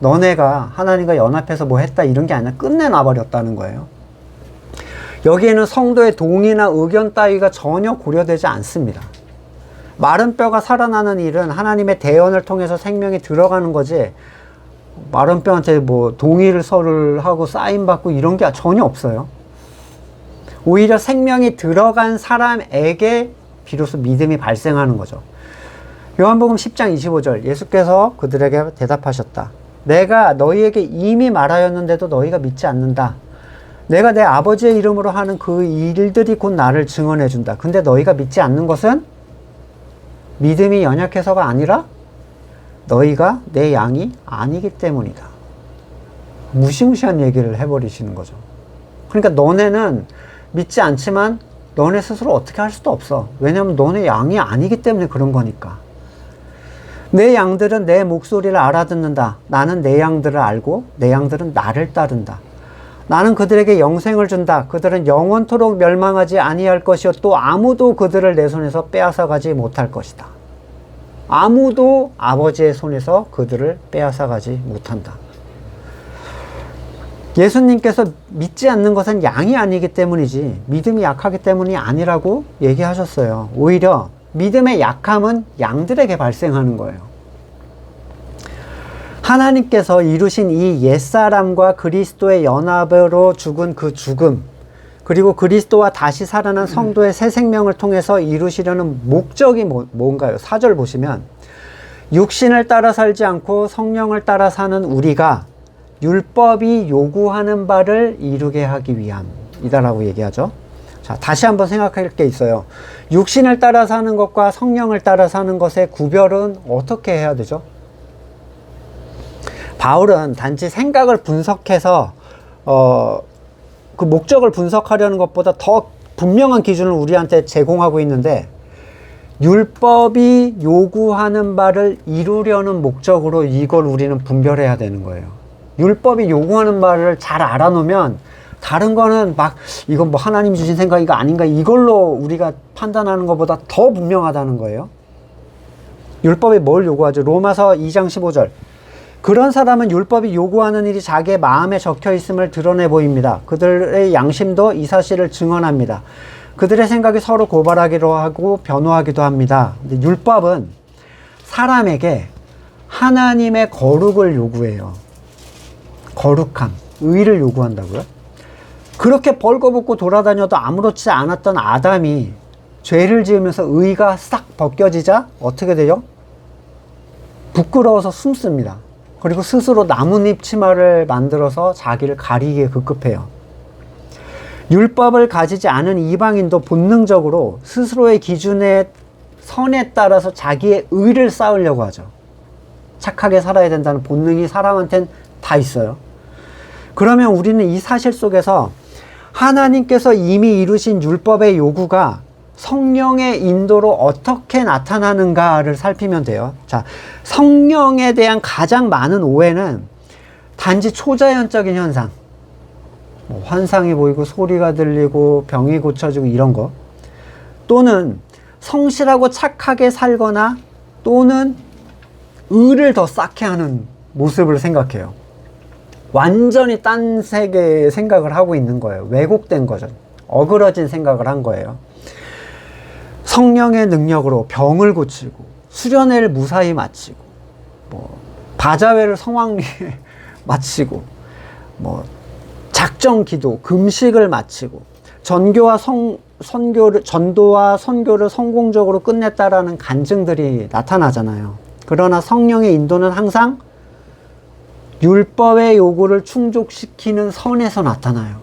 너네가 하나님과 연합해서 뭐 했다 이런 게 아니라 끝내놔버렸다는 거예요. 여기에는 성도의 동의나 의견 따위가 전혀 고려되지 않습니다. 마른 뼈가 살아나는 일은 하나님의 대언을 통해서 생명이 들어가는 거지 마른 뼈한테 뭐 동의를 서를 하고 사인받고 이런 게 전혀 없어요. 오히려 생명이 들어간 사람에게 비로소 믿음이 발생하는 거죠. 요한복음 10장 25절 예수께서 그들에게 대답하셨다. 내가 너희에게 이미 말하였는데도 너희가 믿지 않는다. 내가 내 아버지의 이름으로 하는 그 일들이 곧 나를 증언해 준다. 근데 너희가 믿지 않는 것은 믿음이 연약해서가 아니라 너희가 내 양이 아니기 때문이다. 무시무시한 얘기를 해버리시는 거죠. 그러니까 너네는 믿지 않지만 너네 스스로 어떻게 할 수도 없어. 왜냐하면 너네 양이 아니기 때문에 그런 거니까. 내 양들은 내 목소리를 알아듣는다. 나는 내 양들을 알고 내 양들은 나를 따른다. 나는 그들에게 영생을 준다. 그들은 영원토록 멸망하지 아니할 것이요 또 아무도 그들을 내 손에서 빼앗아가지 못할 것이다. 아무도 아버지의 손에서 그들을 빼앗아가지 못한다. 예수님께서 믿지 않는 것은 양이 아니기 때문이지 믿음이 약하기 때문이 아니라고 얘기하셨어요. 오히려 믿음의 약함은 양들에게 발생하는 거예요. 하나님께서 이루신 이 옛사람과 그리스도의 연합으로 죽은 그 죽음, 그리고 그리스도와 다시 살아난 성도의 새 생명을 통해서 이루시려는 목적이 뭔가요? 4절 보시면 육신을 따라 살지 않고 성령을 따라 사는 우리가 율법이 요구하는 바를 이루게 하기 위함이다라고 얘기하죠. 자, 다시 한번 생각할 게 있어요. 육신을 따라 사는 것과 성령을 따라 사는 것의 구별은 어떻게 해야 되죠? 바울은 단지 생각을 분석해서 그 목적을 분석하려는 것보다 더 분명한 기준을 우리한테 제공하고 있는데 율법이 요구하는 바를 이루려는 목적으로 이걸 우리는 분별해야 되는 거예요. 율법이 요구하는 바를 잘 알아놓으면 다른 거는 막 이건 뭐 하나님이 주신 생각인가 아닌가 이걸로 우리가 판단하는 것보다 더 분명하다는 거예요. 율법이 뭘 요구하죠? 로마서 2장 15절 그런 사람은 율법이 요구하는 일이 자기의 마음에 적혀 있음을 드러내 보입니다. 그들의 양심도 이 사실을 증언합니다. 그들의 생각이 서로 고발하기도 하고 변호하기도 합니다. 근데 율법은 사람에게 하나님의 거룩을 요구해요. 거룩함, 의를 요구한다고요? 그렇게 벌거벗고 돌아다녀도 아무렇지 않았던 아담이 죄를 지으면서 의가 싹 벗겨지자 어떻게 되죠? 부끄러워서 숨습니다. 그리고 스스로 나뭇잎 치마를 만들어서 자기를 가리기에 급급해요. 율법을 가지지 않은 이방인도 본능적으로 스스로의 기준의 선에 따라서 자기의 의를 쌓으려고 하죠. 착하게 살아야 된다는 본능이 사람한테는 다 있어요. 그러면 우리는 이 사실 속에서 하나님께서 이미 이루신 율법의 요구가 성령의 인도로 어떻게 나타나는가를 살피면 돼요. 자, 성령에 대한 가장 많은 오해는 단지 초자연적인 현상, 뭐 환상이 보이고 소리가 들리고 병이 고쳐지고 이런 거, 또는 성실하고 착하게 살거나 또는 의를 더 쌓게 하는 모습을 생각해요. 완전히 딴 세계의 생각을 하고 있는 거예요. 왜곡된 거죠. 어그러진 생각을 한 거예요. 성령의 능력으로 병을 고치고 수련회를 무사히 마치고 뭐 바자회를 성황리에 마치고 뭐 작정 기도, 금식을 마치고 전도와 선교를 성공적으로 끝냈다라는 간증들이 나타나잖아요. 그러나 성령의 인도는 항상 율법의 요구를 충족시키는 선에서 나타나요.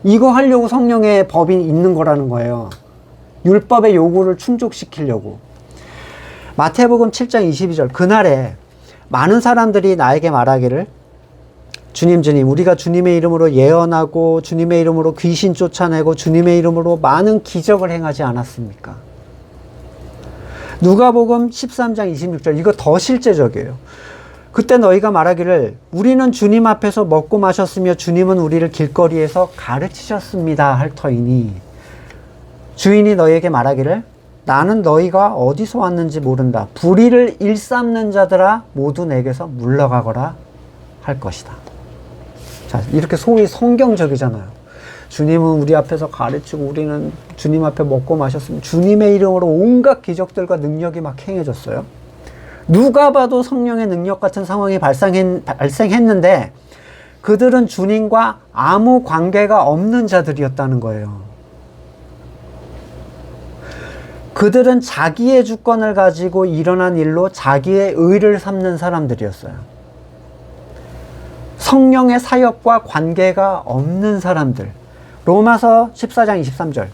이거 하려고 성령의 법이 있는 거라는 거예요. 율법의 요구를 충족시키려고. 마태복음 7장 22절, 그날에 많은 사람들이 나에게 말하기를 주님 주님 우리가 주님의 이름으로 예언하고 주님의 이름으로 귀신 쫓아내고 주님의 이름으로 많은 기적을 행하지 않았습니까? 누가복음 13장 26절, 이거 더 실제적이에요. 그때 너희가 말하기를 우리는 주님 앞에서 먹고 마셨으며 주님은 우리를 길거리에서 가르치셨습니다 할 터이니 주인이 너희에게 말하기를 나는 너희가 어디서 왔는지 모른다. 불의를 일삼는 자들아 모두 내게서 물러가거라 할 것이다. 자, 이렇게 소위 성경적이잖아요. 주님은 우리 앞에서 가르치고 우리는 주님 앞에 먹고 마셨으면 주님의 이름으로 온갖 기적들과 능력이 막 행해졌어요. 누가 봐도 성령의 능력 같은 상황이 발생했는데 그들은 주님과 아무 관계가 없는 자들이었다는 거예요. 그들은 자기의 주권을 가지고 일어난 일로 자기의 의를 삼는 사람들이었어요. 성령의 사역과 관계가 없는 사람들. 로마서 14장 23절.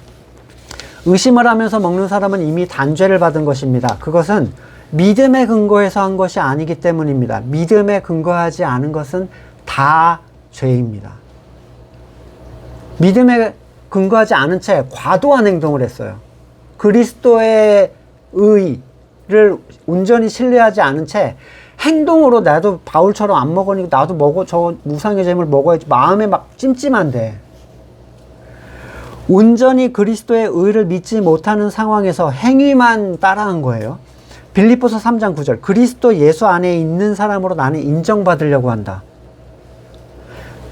의심을 하면서 먹는 사람은 이미 단죄를 받은 것입니다. 그것은 믿음에 근거해서 한 것이 아니기 때문입니다. 믿음에 근거하지 않은 것은 다 죄입니다. 믿음에 근거하지 않은 채 과도한 행동을 했어요. 그리스도의 의를 온전히 신뢰하지 않은 채 행동으로 나도 바울처럼 안 먹으니까 나도 먹어, 저 무상의 재물 먹어야지 마음에 막 찜찜한데 온전히 그리스도의 의를 믿지 못하는 상황에서 행위만 따라한 거예요. 빌립보서 3장 9절, 그리스도 예수 안에 있는 사람으로 나는 인정받으려고 한다.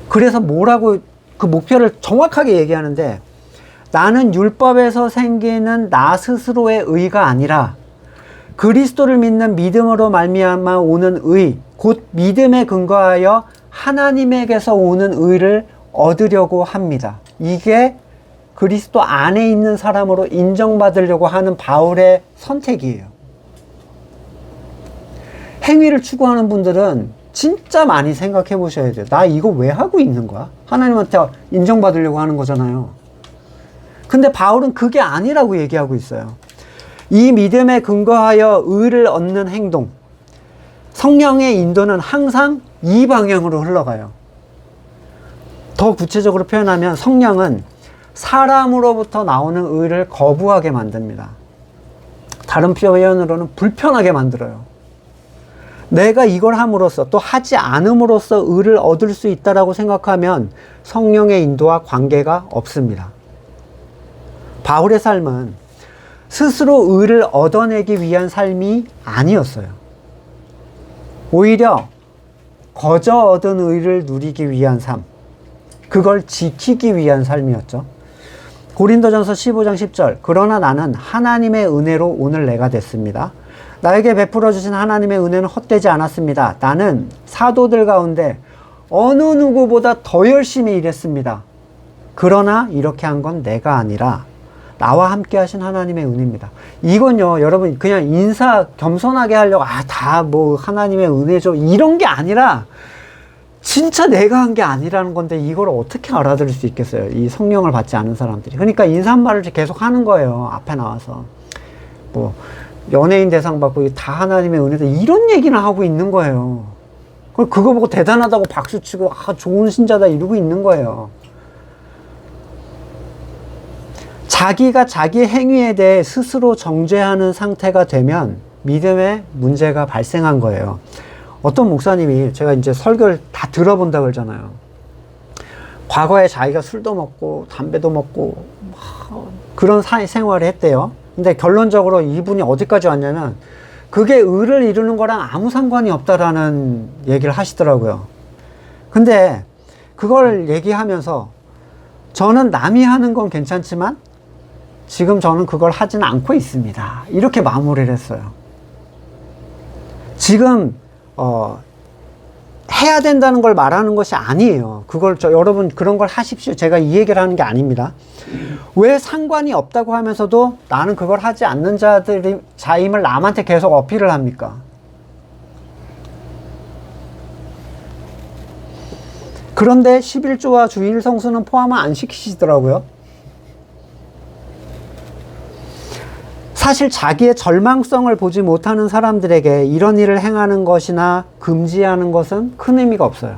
그래서 뭐라고 그 목표를 정확하게 얘기하는데 나는 율법에서 생기는 나 스스로의 의가 아니라 그리스도를 믿는 믿음으로 말미암아 오는 의, 곧 믿음에 근거하여 하나님에게서 오는 의를 얻으려고 합니다. 이게 그리스도 안에 있는 사람으로 인정받으려고 하는 바울의 선택이에요. 행위를 추구하는 분들은 진짜 많이 생각해 보셔야 돼요. 나 이거 왜 하고 있는 거야? 하나님한테 인정받으려고 하는 거잖아요. 근데 바울은 그게 아니라고 얘기하고 있어요. 이 믿음에 근거하여 의를 얻는 행동, 성령의 인도는 항상 이 방향으로 흘러가요. 더 구체적으로 표현하면 성령은 사람으로부터 나오는 의를 거부하게 만듭니다. 다른 표현으로는 불편하게 만들어요. 내가 이걸 함으로써 또 하지 않음으로써 의를 얻을 수 있다라고 생각하면 성령의 인도와 관계가 없습니다. 바울의 삶은 스스로 의를 얻어내기 위한 삶이 아니었어요. 오히려 거저 얻은 의를 누리기 위한 삶, 그걸 지키기 위한 삶이었죠. 고린도전서 15장 10절, 그러나 나는 하나님의 은혜로 오늘 내가 됐습니다. 나에게 베풀어 주신 하나님의 은혜는 헛되지 않았습니다. 나는 사도들 가운데 어느 누구보다 더 열심히 일했습니다. 그러나 이렇게 한 건 내가 아니라 나와 함께 하신 하나님의 은혜입니다. 이건요, 여러분, 그냥 인사 겸손하게 하려고, 다 뭐 하나님의 은혜죠, 이런 게 아니라, 진짜 내가 한 게 아니라는 건데, 이걸 어떻게 알아들을 수 있겠어요? 이 성령을 받지 않은 사람들이. 그러니까 인사말을 계속 하는 거예요. 앞에 나와서. 뭐, 연예인 대상 받고, 다 하나님의 은혜다. 이런 얘기는 하고 있는 거예요. 그거 보고 대단하다고 박수치고, 좋은 신자다, 이러고 있는 거예요. 자기가 자기 행위에 대해 스스로 정죄하는 상태가 되면 믿음에 문제가 발생한 거예요. 어떤 목사님이, 제가 이제 설교를 다 들어본다고 그러잖아요. 과거에 자기가 술도 먹고 담배도 먹고 그런 생활을 했대요. 근데 결론적으로 이분이 어디까지 왔냐면 그게 의를 이루는 거랑 아무 상관이 없다라는 얘기를 하시더라고요. 근데 그걸 얘기하면서 저는 남이 하는 건 괜찮지만 지금 저는 그걸 하진 않고 있습니다. 이렇게 마무리를 했어요. 지금 해야 된다는 걸 말하는 것이 아니에요. 그걸 여러분 그런 걸 하십시오. 제가 이 얘기를 하는 게 아닙니다. 왜 상관이 없다고 하면서도 나는 그걸 하지 않는 자임을 남한테 계속 어필을 합니까? 그런데 11조와 주일 성수는 포함을 안 시키시더라고요. 사실 자기의 절망성을 보지 못하는 사람들에게 이런 일을 행하는 것이나 금지하는 것은 큰 의미가 없어요.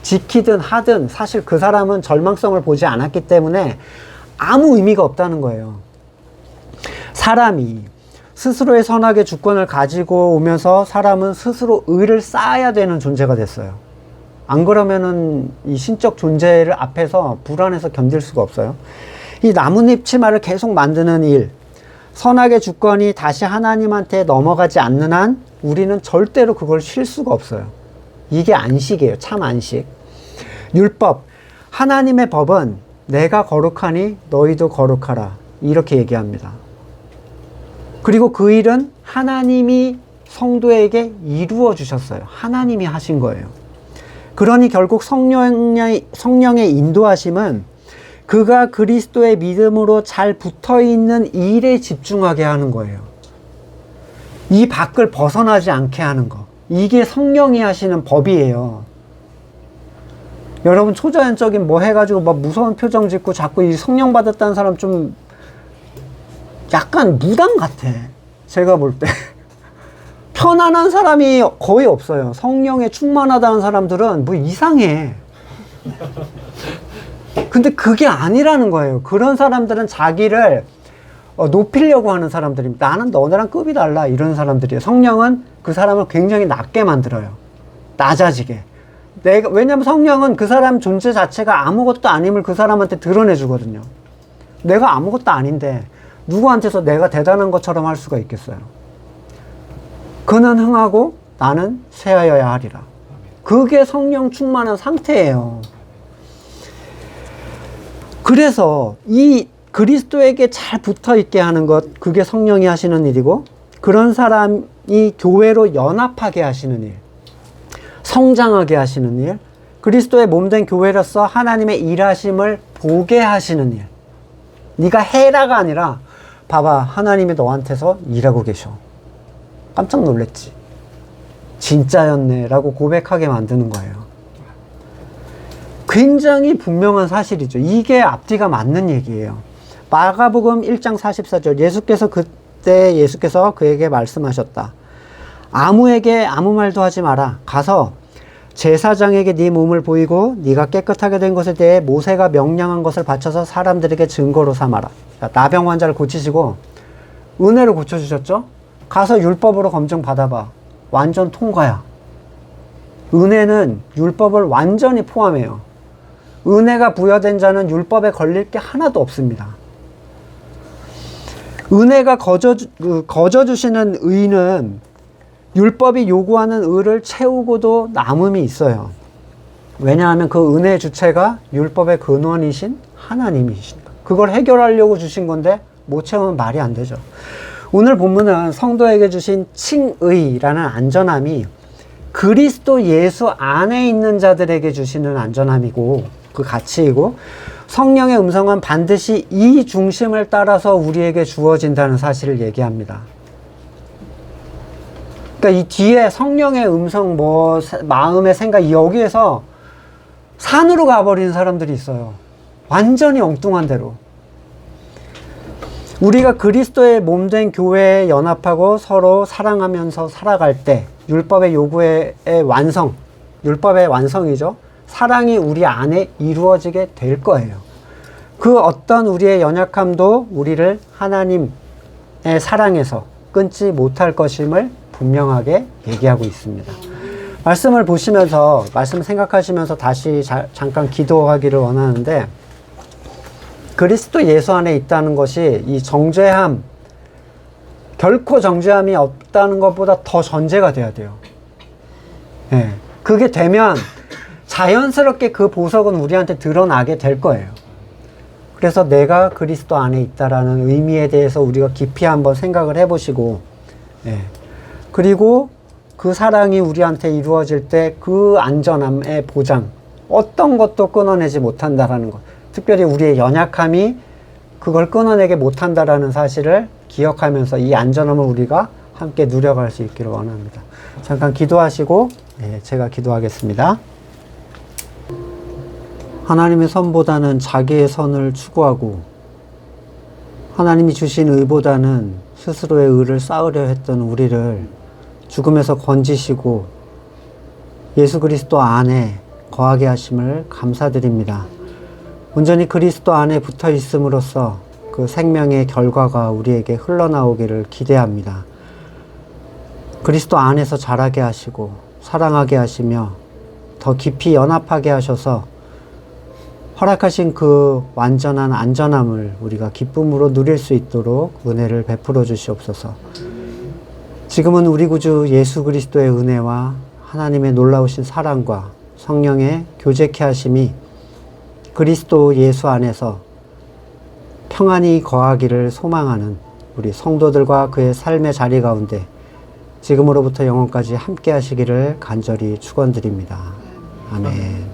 지키든 하든 사실 그 사람은 절망성을 보지 않았기 때문에 아무 의미가 없다는 거예요. 사람이 스스로의 선악의 주권을 가지고 오면서 사람은 스스로 의를 쌓아야 되는 존재가 됐어요. 안 그러면은 이 신적 존재를 앞에서 불안해서 견딜 수가 없어요. 이 나뭇잎 치마를 계속 만드는 일, 선악의 주권이 다시 하나님한테 넘어가지 않는 한 우리는 절대로 그걸 쉴 수가 없어요. 이게 안식이에요. 참 안식. 율법, 하나님의 법은 내가 거룩하니 너희도 거룩하라, 이렇게 얘기합니다. 그리고 그 일은 하나님이 성도에게 이루어 주셨어요. 하나님이 하신 거예요. 그러니 결국 성령의 인도하심은 그가 그리스도의 믿음으로 잘 붙어있는 일에 집중하게 하는 거예요. 이 밖을 벗어나지 않게 하는 거. 이게 성령이 하시는 법이에요. 여러분 초자연적인 뭐 해가지고 막 무서운 표정 짓고 자꾸 이 성령 받았다는 사람 좀 약간 무당 같아. 제가 볼 때. 편안한 사람이 거의 없어요. 성령에 충만하다는 사람들은 뭐 이상해. 근데 그게 아니라는 거예요. 그런 사람들은 자기를 높이려고 하는 사람들입니다. 나는 너네랑 급이 달라, 이런 사람들이에요. 성령은 그 사람을 굉장히 낮게 만들어요. 낮아지게. 왜냐면 성령은 그 사람 존재 자체가 아무것도 아님을 그 사람한테 드러내 주거든요. 내가 아무것도 아닌데 누구한테서 내가 대단한 것처럼 할 수가 있겠어요. 그는 흥하고 나는 쇠하여야 하리라. 그게 성령 충만한 상태예요. 그래서 이 그리스도에게 잘 붙어 있게 하는 것, 그게 성령이 하시는 일이고, 그런 사람이 교회로 연합하게 하시는 일, 성장하게 하시는 일, 그리스도의 몸된 교회로서 하나님의 일하심을 보게 하시는 일. 네가 해라가 아니라 봐봐, 하나님이 너한테서 일하고 계셔. 깜짝 놀랬지. 진짜였네 라고 고백하게 만드는 거예요. 굉장히 분명한 사실이죠. 이게 앞뒤가 맞는 얘기예요. 마가복음 1장 44절, 예수께서 그에게 말씀하셨다. 아무에게 아무 말도 하지 마라. 가서 제사장에게 네 몸을 보이고 네가 깨끗하게 된 것에 대해 모세가 명령한 것을 바쳐서 사람들에게 증거로 삼아라. 나병 환자를 고치시고 은혜로 고쳐주셨죠? 가서 율법으로 검증 받아봐. 완전 통과야. 은혜는 율법을 완전히 포함해요. 은혜가 부여된 자는 율법에 걸릴 게 하나도 없습니다. 은혜가 거저 주시는 의는 율법이 요구하는 의를 채우고도 남음이 있어요. 왜냐하면 그 은혜의 주체가 율법의 근원이신 하나님이시니까. 그걸 해결하려고 주신 건데 못 채우면 말이 안 되죠. 오늘 본문은 성도에게 주신 칭의라는 안전함이 그리스도 예수 안에 있는 자들에게 주시는 안전함이고 그 가치이고, 성령의 음성은 반드시 이 중심을 따라서 우리에게 주어진다는 사실을 얘기합니다. 그러니까 이 뒤에 성령의 음성, 마음의 생각, 여기에서 산으로 가버리는 사람들이 있어요. 완전히 엉뚱한 대로. 우리가 그리스도의 몸된 교회에 연합하고 서로 사랑하면서 살아갈 때 율법의 요구의 완성, 율법의 완성이죠. 사랑이 우리 안에 이루어지게 될 거예요. 그 어떤 우리의 연약함도 우리를 하나님의 사랑에서 끊지 못할 것임을 분명하게 얘기하고 있습니다. 말씀을 보시면서, 말씀 생각하시면서 다시 잠깐 기도하기를 원하는데, 그리스도 예수 안에 있다는 것이 이 정죄함, 결코 정죄함이 없다는 것보다 더 전제가 돼야 돼요. 예. 그게 되면 자연스럽게 그 보석은 우리한테 드러나게 될 거예요. 그래서 내가 그리스도 안에 있다라는 의미에 대해서 우리가 깊이 한번 생각을 해보시고, 예. 그리고 그 사랑이 우리한테 이루어질 때 그 안전함의 보장, 어떤 것도 끊어내지 못한다라는 것, 특별히 우리의 연약함이 그걸 끊어내게 못한다라는 사실을 기억하면서 이 안전함을 우리가 함께 누려갈 수 있기를 원합니다. 잠깐 기도하시고 제가 기도하겠습니다. 하나님의 선보다는 자기의 선을 추구하고 하나님이 주신 의보다는 스스로의 의를 쌓으려 했던 우리를 죽음에서 건지시고 예수 그리스도 안에 거하게 하심을 감사드립니다. 온전히 그리스도 안에 붙어 있음으로써 그 생명의 결과가 우리에게 흘러나오기를 기대합니다. 그리스도 안에서 자라게 하시고 사랑하게 하시며 더 깊이 연합하게 하셔서 허락하신 그 완전한 안전함을 우리가 기쁨으로 누릴 수 있도록 은혜를 베풀어 주시옵소서. 지금은 우리 구주 예수 그리스도의 은혜와 하나님의 놀라우신 사랑과 성령의 교제케 하심이 그리스도 예수 안에서 평안히 거하기를 소망하는 우리 성도들과 그의 삶의 자리 가운데 지금으로부터 영원까지 함께 하시기를 간절히 축원드립니다. 아멘.